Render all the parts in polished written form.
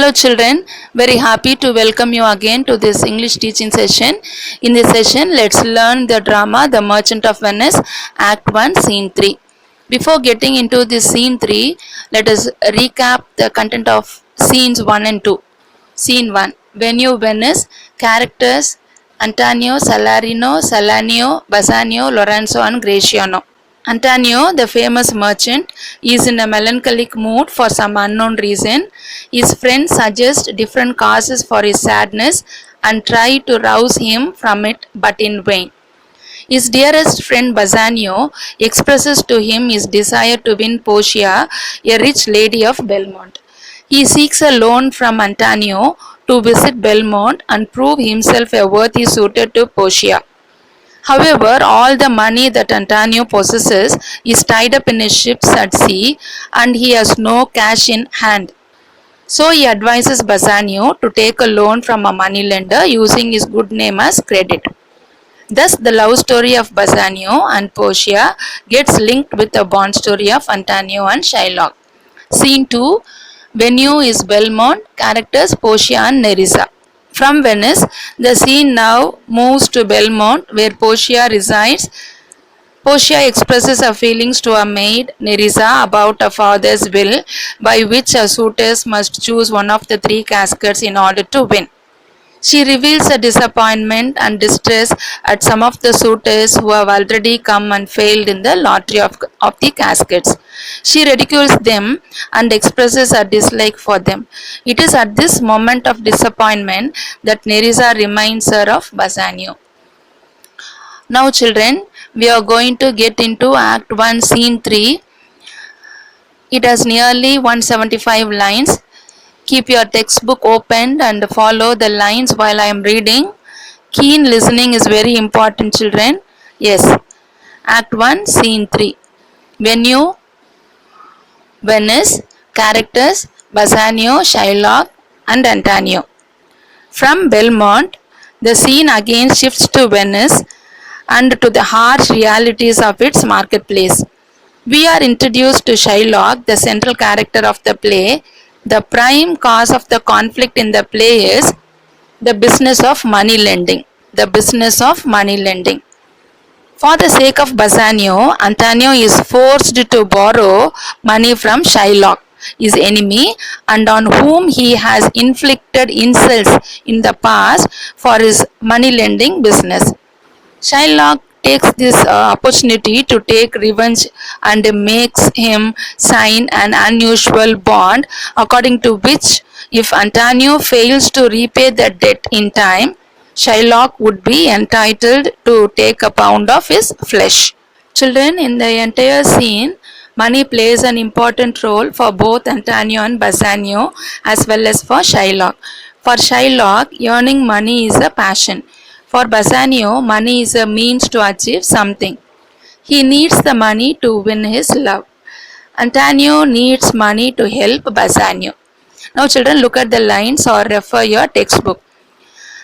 Hello children, very happy to welcome you again to this English teaching session. In this session, let's learn the drama The Merchant of Venice, Act 1, Scene 3. Before getting into this Scene 3, let us recap the content of Scenes 1 and 2. Scene 1, Venue Venice, characters Antonio, Salarino, Salanio, Bassanio, Lorenzo and Graciano. Antonio, the famous merchant, is in a melancholic mood for some unknown reason. His friends suggest different causes for his sadness and try to rouse him from it, but in vain. His dearest friend Bassanio expresses to him his desire to win Portia, a rich lady of Belmont. He seeks a loan from Antonio to visit Belmont and prove himself a worthy suitor to Portia. However, all the money that Antonio possesses is tied up in his ships at sea and he has no cash in hand. So he advises Bassanio to take a loan from a moneylender using his good name as credit. Thus, the love story of Bassanio and Portia gets linked with the bond story of Antonio and Shylock. Scene 2, Venue is Belmont, characters Portia and Nerissa. From Venice, the scene now moves to Belmont where Portia resides. Portia expresses her feelings to her maid Nerissa about her father's will by which her suitors must choose one of the three caskets in order to win. She reveals her disappointment and distress at some of the suitors who have already come and failed in the lottery of the caskets. She ridicules them and expresses her dislike for them. It is at this moment of disappointment that Nerissa reminds her of Bassanio. Now children, we are going to get into Act 1, Scene 3. It has nearly 175 lines. Keep your textbook opened and follow the lines while I am reading. Keen listening is very important, children. Yes. Act 1, Scene 3. Venue, Venice, characters Bassanio, Shylock and Antonio. From Belmont, the scene again shifts to Venice and to the harsh realities of its marketplace. We are introduced to Shylock, the central character of the play. The prime cause of the conflict in the play is the business of money lending. The business of money lending. For the sake of Bassanio, Antonio is forced to borrow money from Shylock, his enemy, and on whom he has inflicted insults in the past for his money lending business. Shylock takes this opportunity to take revenge and makes him sign an unusual bond according to which if Antonio fails to repay the debt in time, Shylock would be entitled to take a pound of his flesh. Children, in the entire scene, money plays an important role for both Antonio and Bassanio as well as for Shylock. For Shylock, earning money is a passion. For Bassanio, money is a means to achieve something. He needs the money to win his love. Antonio needs money to help Bassanio. Now children, look at the lines or refer your textbook.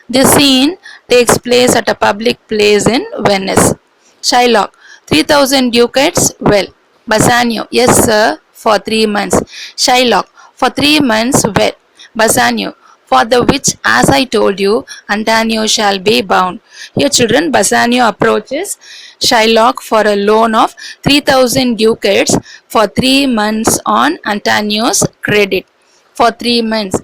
This scene takes place at a public place in Venice. Shylock, 3,000 ducats, well. Bassanio, yes sir, for 3 months. Shylock, for 3 months, well. Bassanio, for the which, as I told you, Antonio shall be bound. Here children, Bassanio approaches Shylock for a loan of 3,000 ducats for 3 months on Antonio's credit. For 3 months.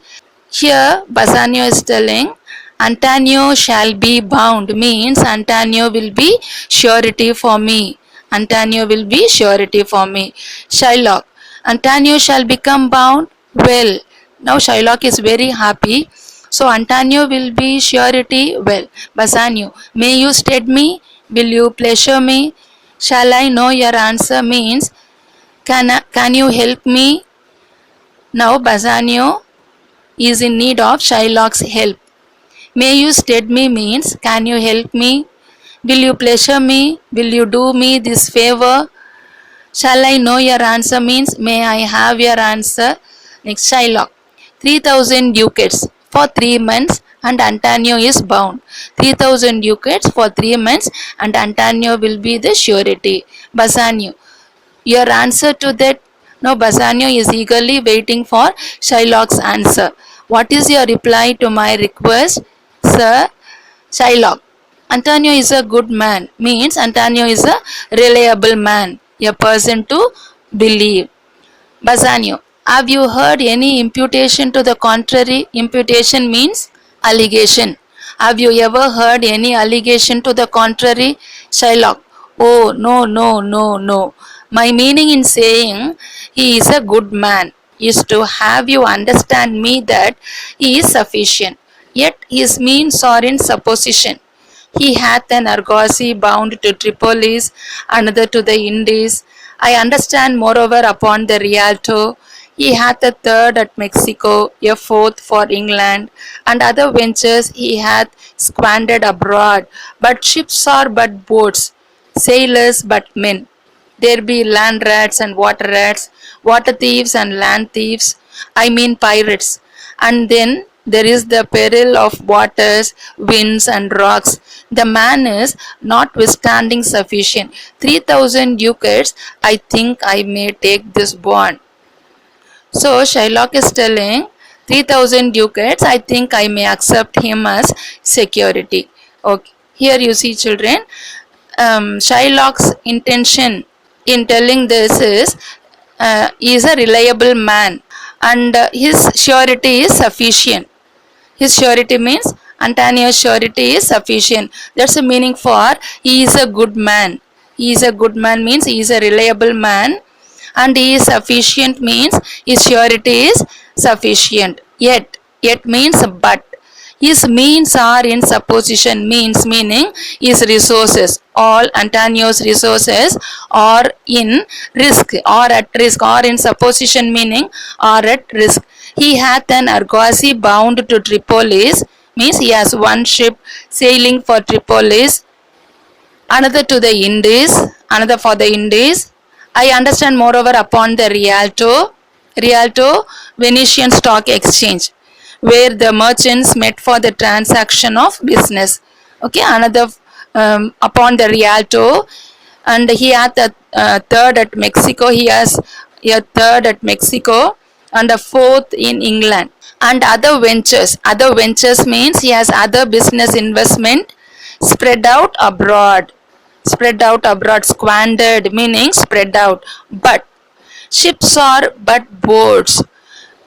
Here Bassanio is telling Antonio shall be bound means Antonio will be surety for me. Antonio will be surety for me. Shylock, Antonio shall become bound. Well, now Shylock is very happy. So Antonio will be surety. Well, Bassanio, may you stead me? Will you pleasure me? Shall I know your answer means can you help me? Now Bassanio is in need of Shylock's help. May you stead me means can you help me? Will you pleasure me? Will you do me this favor? Shall I know your answer means may I have your answer? Next, Shylock, 3,000 ducats for 3 months and Antonio is bound. 3,000 ducats for 3 months and Antonio will be the surety. Bassanio, your answer to that? Now Bassanio is eagerly waiting for Shylock's answer. What is your reply to my request, Sir Shylock? Antonio is a good man means Antonio is a reliable man, a person to believe. Bassanio, have you heard any imputation to the contrary? Imputation means allegation. Have you ever heard any allegation to the contrary? Shylock, oh, no, no, no, no. My meaning in saying he is a good man is to have you understand me that he is sufficient. Yet his means are in supposition. He hath an argosy bound to Tripolis, another to the Indies. I understand moreover upon the Rialto. He hath a third at Mexico, a fourth for England, and other ventures he hath squandered abroad. But ships are but boats, sailors but men. There be land rats, water thieves and land thieves, I mean pirates. And then there is the peril of waters, winds, and rocks. The man is notwithstanding sufficient. 3,000 ducats, I think I may take this bond. So Shylock is telling 3,000 ducats, I think I may accept him as security. Okay. Here you see, children, Shylock's intention in telling this is he is a reliable man and his surety is sufficient. His surety means Antonio's surety is sufficient. That's the meaning for he is a good man. He is a good man means he is a reliable man, and he is sufficient means his surety is sufficient. Yet means but. His means are in supposition means meaning his resources. All Antonio's resources are in risk or at risk, or in supposition meaning are at risk. He hath an argosy bound to Tripolis means he has one ship sailing for Tripolis, another to the Indies, another for the Indies. I understand moreover upon the Rialto Venetian Stock Exchange, where the merchants met for the transaction of business. Okay, another upon the Rialto, and he had the third at Mexico. He has a third at Mexico and a fourth in England. And other ventures means he has other business investment spread out abroad. Squandered meaning spread out. But ships are but boats.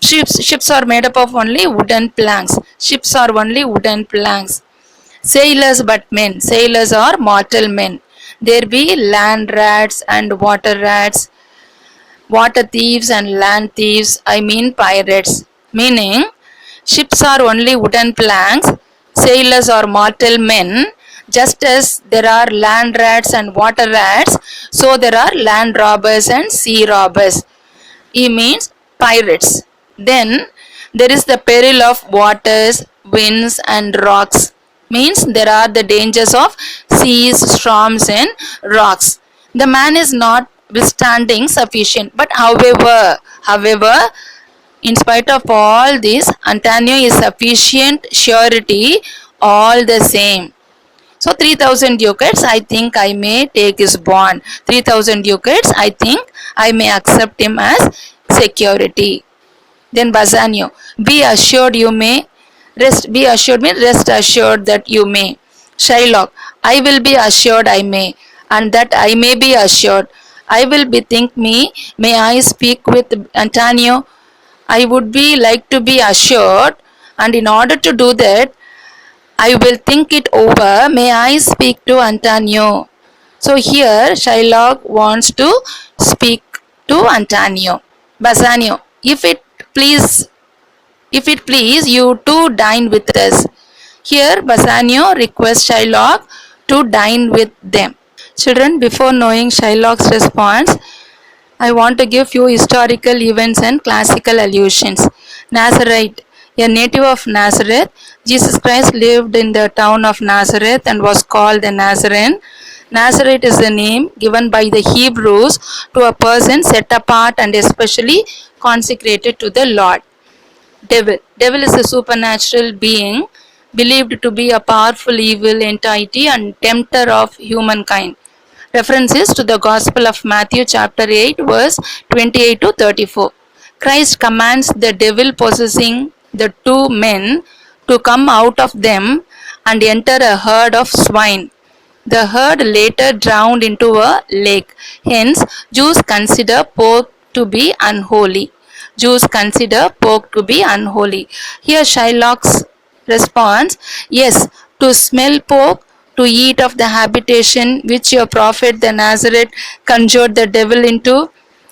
Ships are made up of only wooden planks. Ships are only wooden planks. Sailors but men. Sailors are mortal men. There be land rats and water rats, water thieves and land thieves, I mean pirates. Meaning, ships are only wooden planks, sailors are mortal men, just as there are land rats and water rats, so there are land robbers and sea robbers. He means pirates. Then there is the peril of waters, winds, and rocks. Means there are the dangers of seas, storms, and rocks. The man is not withstanding sufficient. But however, in spite of all this, Antonio is sufficient surety all the same. So 3,000 ducats, I think I may take his bond. 3,000 ducats, I think I may accept him as security. Then Bassanio, be assured you may. Be rest assured that you may. Shylock, I will be assured I may, and that I may be assured. I will bethink me, may I speak with Antonio? I would be like to be assured, and in order to do that, I will think it over. May I speak to Antonio? So here Shylock wants to speak to Antonio. Bassanio, please, if it please you to dine with us. Here Bassanio requests Shylock to dine with them. Children, before knowing Shylock's response, I want to give few historical events and classical allusions. Nazarite, a native of Nazareth, Jesus Christ lived in the town of Nazareth and was called the Nazarene. Nazarite is the name given by the Hebrews to a person set apart and especially consecrated to the Lord. Devil is a supernatural being believed to be a powerful evil entity and tempter of humankind. References to the Gospel of Matthew chapter 8 verse 28 to 34. Christ commands the devil possessing the two men to come out of them and enter a herd of swine. The herd later drowned into a lake. Hence, Jews consider pork to be unholy. Jews consider pork to be unholy. Here Shylock's response, yes, to smell pork, to eat of the habitation which your prophet the Nazareth conjured the devil into.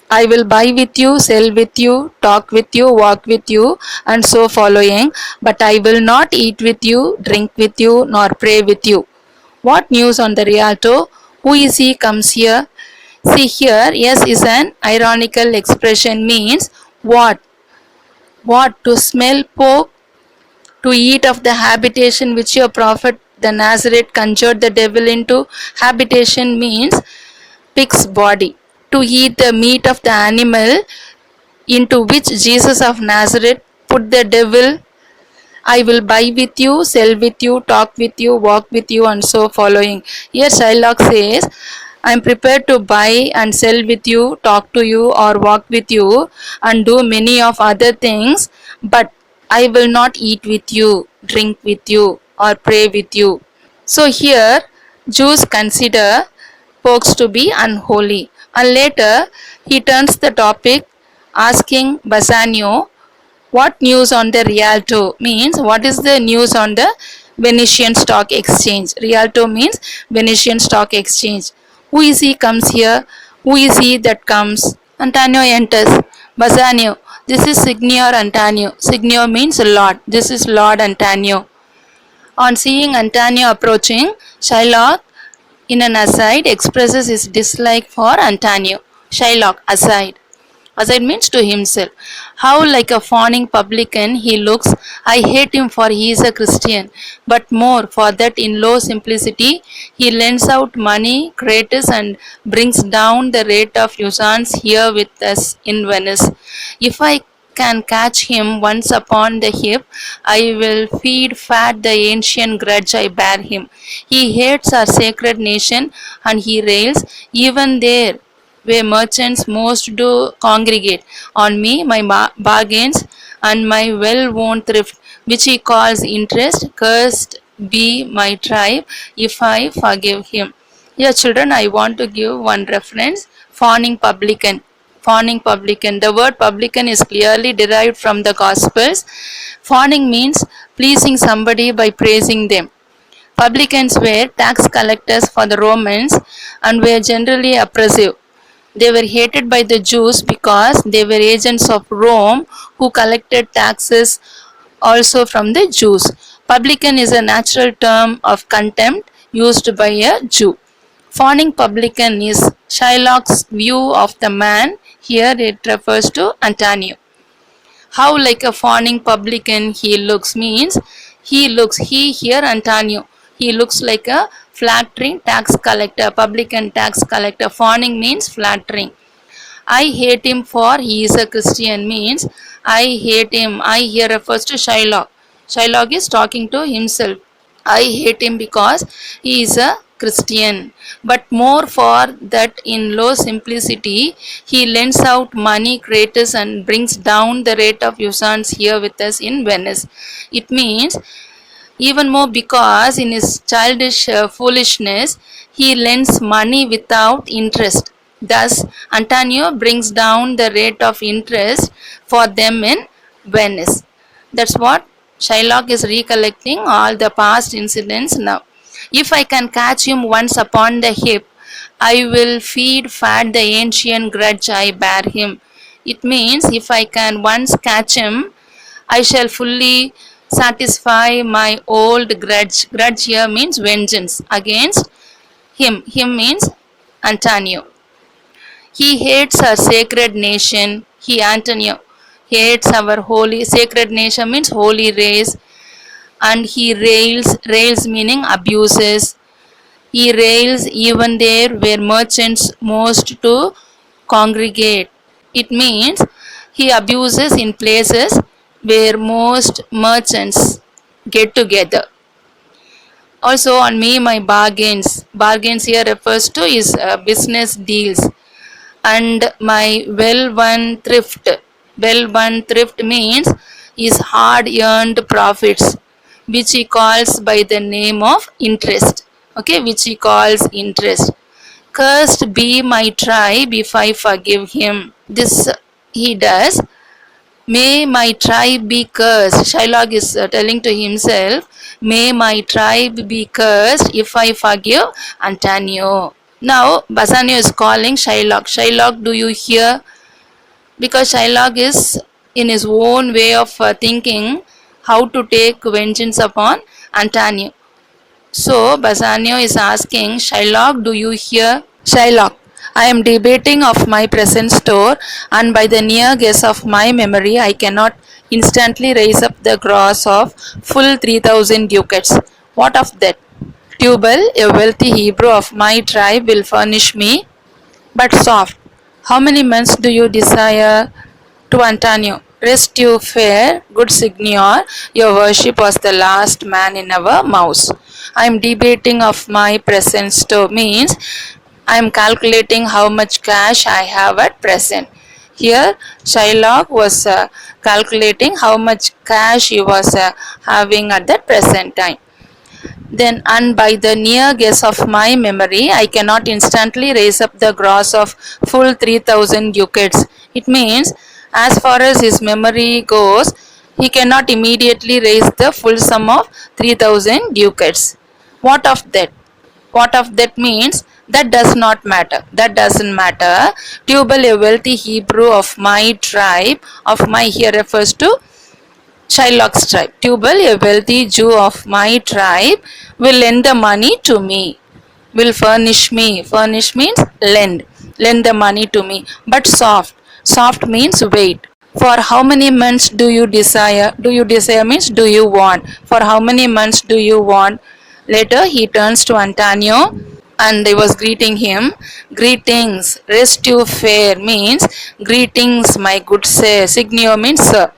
I will buy with you, sell with you, talk with you, walk with you, and so following, but I will not eat with you, drink with you, nor pray with you. What news on the Rialto? Who is he comes here? See here, yes is an ironical expression means what? What? To smell pork, to eat of the habitation which your prophet the Nazareth conjured the devil into. Habitation means pig's body. To eat the meat of the animal into which Jesus of Nazareth put the devil. I will buy with you, sell with you, talk with you, walk with you, and so following. Here Shylock says, I am prepared to buy and sell with you, talk to you, or walk with you, and do many of other things, but I will not eat with you, drink with you, or pray with you. So here Jews consider porks to be unholy. And later he turns the topic asking Bassanio, what news on the Rialto means what is the news on the Venetian Stock Exchange. Rialto means Venetian Stock Exchange. Who is he comes here? Who is he that comes? Antonio enters. Bassanio, this is Signor Antonio. Signor means Lord. This is Lord Antonio. On seeing Antonio approaching, Shylock in an aside expresses his dislike for Antonio. Shylock aside. Aside means to himself. How like a fawning publican he looks. I hate him for he is a Christian, but more for that in low simplicity he lends out money, gratis, and brings down the rate of usance here with us in Venice. If I can catch him once upon the hip, I will feed fat the ancient grudge I bear him. He hates our sacred nation and he rails, even there where merchants most do congregate, on me, my bargains, and my well-worn thrift, which he calls interest. Cursed be my tribe if I forgive him. Here, children, I want to give one reference, fawning publican. Fawning publican. The word publican is clearly derived from the Gospels. Fawning means pleasing somebody by praising them. Publicans were tax collectors for the Romans and were generally oppressive. They were hated by the Jews because they were agents of Rome who collected taxes also from the Jews. Publican is a natural term of contempt used by a Jew. Fawning publican is Shylock's view of the man. Here it refers to Antonio. How like a fawning publican he looks means he here Antonio. He looks like a flattering tax collector, publican tax collector. Fawning means flattering. I hate him for he is a Christian means I hate him. I here refers to Shylock. Shylock is talking to himself. I hate him because he is a Christian, but more for that in low simplicity he lends out money gratis and brings down the rate of usance here with us in Venice. It means even more because in his childish foolishness he lends money without interest. Thus, Antonio brings down the rate of interest for them in Venice. That's what Shylock is recollecting all the past incidents now. If I can catch him once upon the hip, I will feed fat the ancient grudge I bear him. It means if I can once catch him, I shall fully satisfy my old grudge. Grudge here means vengeance against him. Him means Antonio. He hates our sacred nation. He, Antonio, hates our holy sacred nation means holy race, and he rails meaning abuses. He rails even there where merchants most to congregate. It means he abuses in places where most merchants get together. Also on me my bargains. Bargains here refers to his business deals. And my well-won thrift. Well-won thrift means his hard-earned profits, which he calls by the name of interest. Okay, which he calls interest. Cursed be my tribe if I forgive him. This he does. May my tribe be cursed. Shylock is telling to himself, may my tribe be cursed if I forgive Antonio. Now, Bassanio is calling Shylock. Shylock, do you hear? Because Shylock is in his own way of thinking how to take vengeance upon Antonio. So, Bassanio is asking, Shylock, do you hear? Shylock, I am debating of my present store, and by the near guess of my memory, I cannot instantly raise up the gross of full 3,000 ducats. What of that? Tubal, a wealthy Hebrew of my tribe, will furnish me, but soft. How many months do you desire? To Antonio, rest you fair, good signor, your worship was the last man in our mouths. I am debating of my present store means I am calculating how much cash I have at present. Here, Shylock was calculating how much cash he was having at that present time. Then, and by the near guess of my memory, I cannot instantly raise up the gross of full 3,000 ducats. It means, as far as his memory goes, he cannot immediately raise the full sum of 3,000 ducats. What of that? What of that means? That does not matter. That doesn't matter. Tubal, a wealthy Hebrew of my tribe, of my here refers to Shylock's tribe. Tubal, a wealthy Jew of my tribe, will lend the money to me. Will furnish me. Furnish means lend. Lend the money to me. But soft. Soft means wait. For how many months do you desire? Do you desire means do you want? For how many months do you want? Later he turns to Antonio and he was greeting him. Greetings, rest you fair means greetings my good sir. Signor means sir.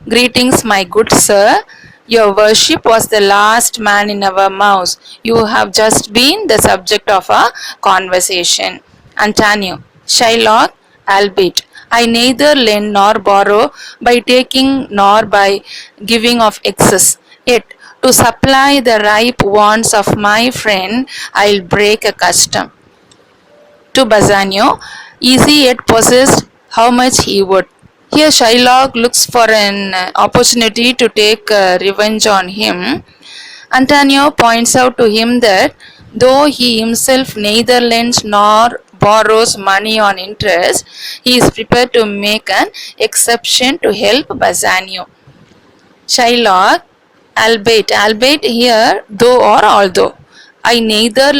Greetings, my good sir. Your worship was the last man in our mouths. You have just been the subject of a conversation. Antonio, Shylock, albeit I neither lend nor borrow by taking nor by giving of excess. Yet, to supply the ripe wants of my friend, I'll break a custom. To Bassanio, easy yet possessed how much he would. Here Shylock looks for an opportunity to take revenge on him. Antonio points out to him that though he himself neither lends nor borrows money on interest, he is prepared to make an exception to help Bassanio. Shylock, albeit here, though or although, I neither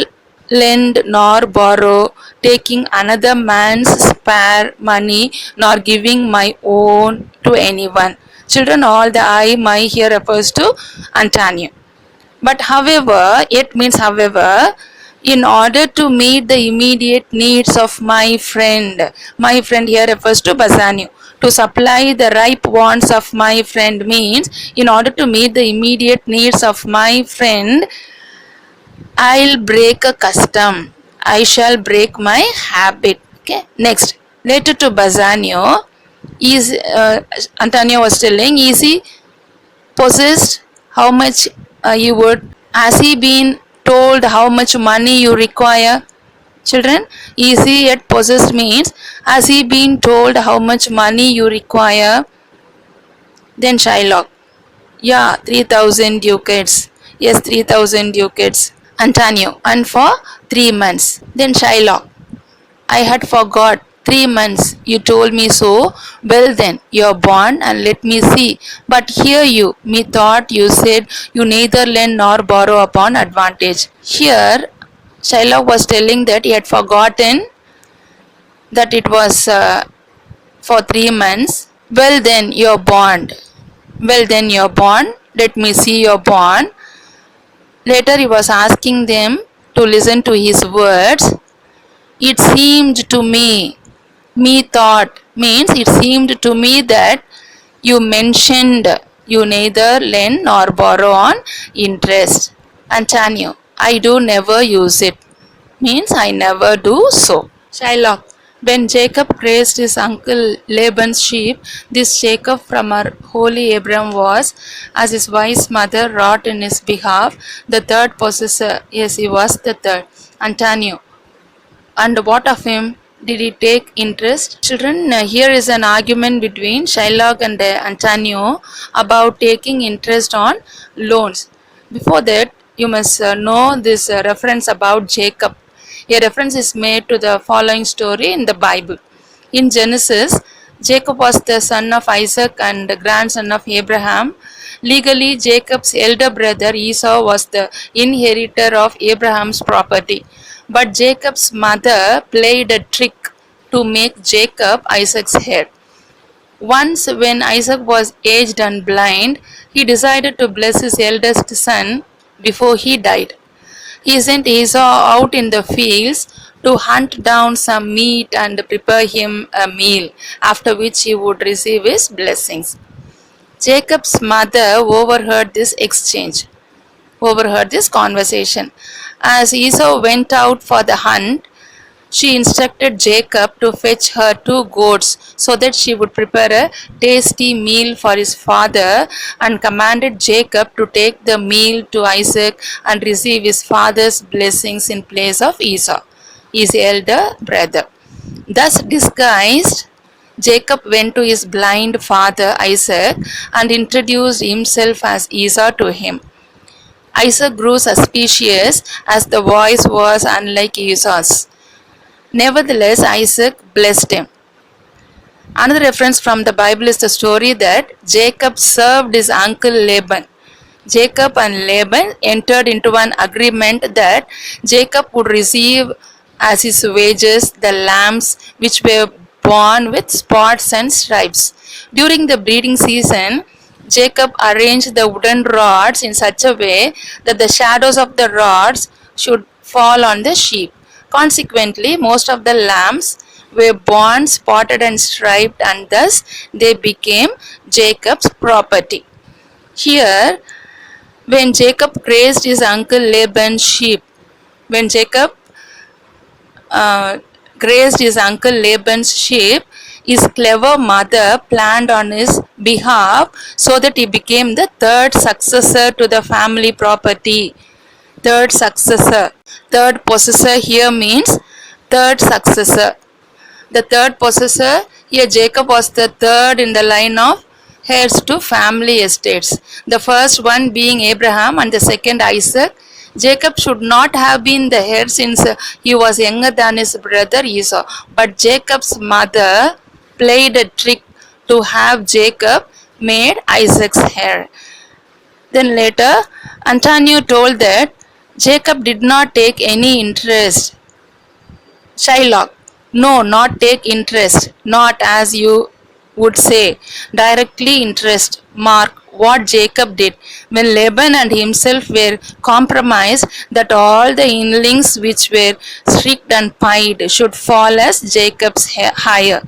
lend nor borrow, taking another man's spare money, nor giving my own to anyone. Children, all the I, my here refers to Antonio. But however, it means however, in order to meet the immediate needs of my friend here refers to Bassanio. To supply the ripe wants of my friend means in order to meet the immediate needs of my friend, I'll break a custom. I shall break my habit. Okay. Next, later to Bassanio, is Antonio was telling, is he possessed? How much you would? Has he been told how much money you require? Children, is he yet possessed means has he been told how much money you require? Then Shylock, yeah, 3,000 ducats. Yes, 3,000 ducats. Antonio, and for 3 months. Then Shylock, I had forgot. 3 months, you told me so. Well then, you're born and let me see. But hear you, methought you said you neither lend nor borrow upon advantage. Here, Shylock was telling that he had forgotten that it was for 3 months. Well then, you're born. Well then, you're born. Let me see your bond. Later, he was asking them to listen to his words. It seemed to me, thought means it seemed to me that you mentioned you neither lend nor borrow on interest. Antonio, I do never use it means I never do so. Shylock, When Jacob grazed his uncle Laban's sheep, this Jacob from our holy Abram was, as his wise mother wrought in his behalf, the third possessor. Yes, he was the third. Antonio. And what of him? Did he take interest? Children, here is an argument between Shylock and Antonio about taking interest on loans. Before that, you must know this reference about Jacob. A reference is made to the following story in the Bible. In Genesis, Jacob was the son of Isaac and the grandson of Abraham. Legally, Jacob's elder brother Esau was the inheritor of Abraham's property. But Jacob's mother played a trick to make Jacob Isaac's heir. Once, when Isaac was aged and blind, he decided to bless his eldest son before he died. He sent Esau out in the fields to hunt down some meat and prepare him a meal, after which he would receive his blessings. Jacob's mother overheard this conversation. As Esau went out for the hunt, she instructed Jacob to fetch her 2 goats so that she would prepare a tasty meal for his father, and commanded Jacob to take the meal to Isaac and receive his father's blessings in place of Esau, his elder brother. Thus disguised, Jacob went to his blind father Isaac and introduced himself as Esau to him. Isaac grew suspicious as the voice was unlike Esau's. Nevertheless, Isaac blessed him. Another reference from the Bible is the story that Jacob served his uncle Laban. Jacob and Laban entered into an agreement that Jacob would receive as his wages the lambs which were born with spots and stripes. During the breeding season, Jacob arranged the wooden rods in such a way that the shadows of the rods should fall on the sheep. Consequently, most of the lambs were born spotted and striped, and thus they became Jacob's property. Here, when Jacob grazed his uncle Laban's sheep, when Jacob grazed his uncle Laban's sheep, his clever mother planned on his behalf so that he became the third successor to the family property. Third successor. Third possessor here means third successor. The third possessor, here Jacob was the third in the line of heirs to family estates. The first one being Abraham and the second Isaac. Jacob should not have been the heir since he was younger than his brother Esau. But Jacob's mother played a trick to have Jacob made Isaac's heir. Then later, Antonio told that Jacob did not take any interest. Shylock. No, not take interest, not as you would say, directly interest. Mark what Jacob did when Laban and himself were compromised, that all the inlings which were streaked and pied should fall as Jacob's hire.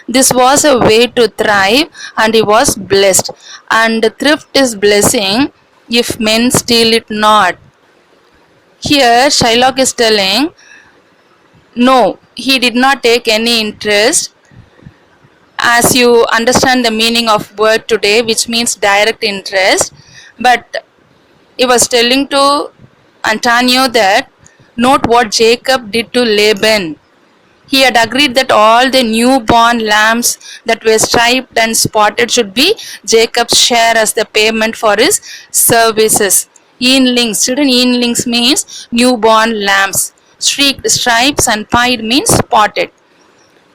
This was a way to thrive, and he was blessed. And thrift is blessing if men steal it not. Here Shylock is telling, no, he did not take any interest, as you understand the meaning of word today, which means direct interest. But he was telling to Antonio that note what Jacob did to Laban. He had agreed that all the newborn lambs that were striped and spotted should be Jacob's share as the payment for his services. Yearlings, children, yearlings means newborn lambs. Streaked, stripes and pied means spotted.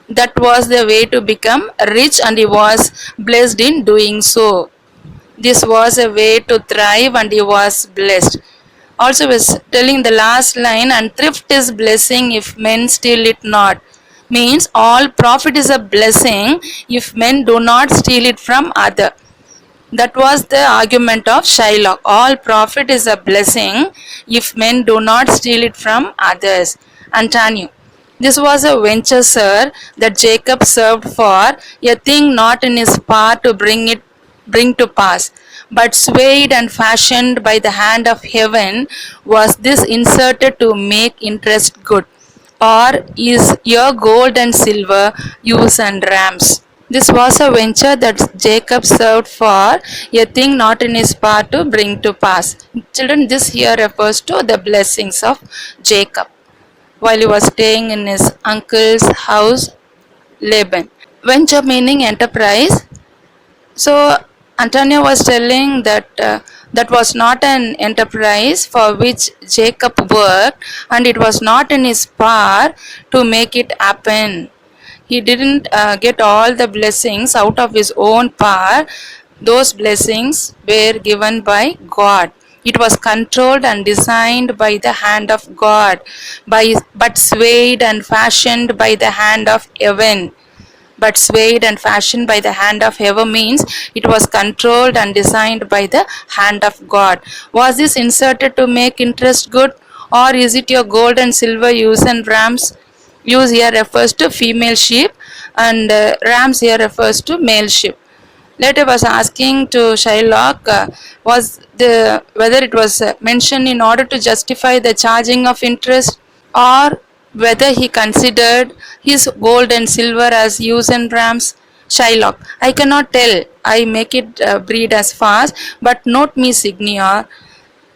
That was the way to become rich, and he was blessed in doing so. This was a way to thrive, and he was blessed. Also was telling the last line, and thrift is blessing if men steal it not. Means all profit is a blessing if men do not steal it from other. That was the argument of Shylock. All profit is a blessing if men do not steal it from others. Antonio. This was a venture, sir, that Jacob served for, a thing not in his power to bring to pass, but swayed and fashioned by the hand of heaven was this inserted to make interest good. or is your gold and silver, ewes and rams? This was a venture that Jacob served for, a thing not in his power to bring to pass. Children, this here refers to the blessings of Jacob while he was staying in his uncle's house, Laban. Venture meaning enterprise. So Antonio was telling that that was not an enterprise for which Jacob worked, and it was not in his power to make it happen. He didn't get all the blessings out of his own power. Those blessings were given by God. It was controlled and designed by the hand of God, but swayed and fashioned by the hand of heaven. But swayed and fashioned by the hand of heaven means it was controlled and designed by the hand of God. Was this inserted to make interest good, or is it your gold and silver, ewes and rams? Ewes here refers to female sheep, and rams here refers to male sheep. Later was asking to Shylock was the whether it was mentioned in order to justify the charging of interest, or whether he considered his gold and silver as ewes and rams. Shylock, I cannot tell. I make it breed as fast, but note me, Signor.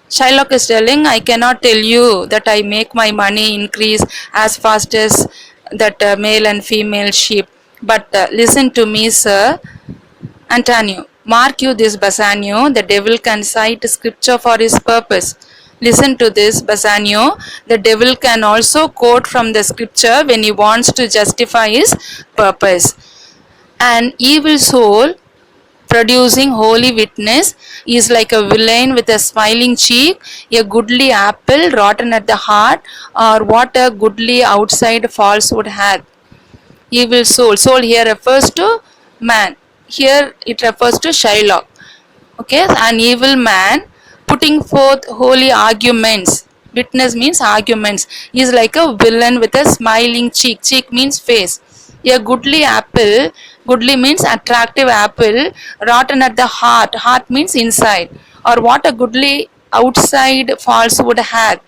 Shylock is telling, I cannot tell you that I make my money increase as fast as that male and female sheep. But listen to me, sir. Antonio, mark you this, Bassanio, the devil can cite scripture for his purpose. Listen to this, Bassanio, the devil can also quote from the scripture when he wants to justify his purpose. An evil soul producing holy witness is like a villain with a smiling cheek, a goodly apple rotten at the heart, or what a goodly outside falsehood hath. Evil soul. Soul here refers to man. Here it refers to Shylock. Okay, an evil man putting forth holy arguments. Witness means arguments. He is like a villain with a smiling cheek. Cheek means face. A goodly apple. Goodly means attractive apple. Rotten at the heart. Heart means inside. Or what a goodly outside falsehood hath.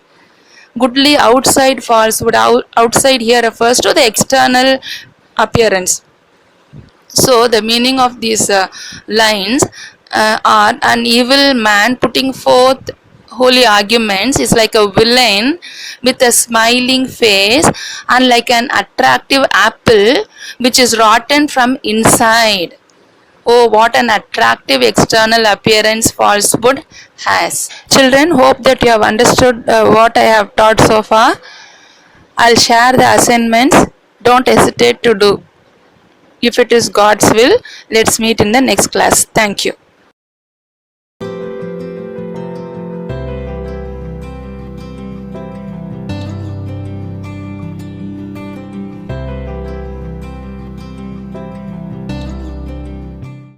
Goodly outside falsehood. Outside here refers to the external appearance. So the meaning of these lines are an evil man putting forth holy arguments is like a villain with a smiling face, and like an attractive apple which is rotten from inside. Oh, what an attractive external appearance falsehood has. Children, hope that you have understood what I have taught so far. I'll share the assignments. Don't hesitate to do. If it is God's will, let's meet in the next class. Thank you.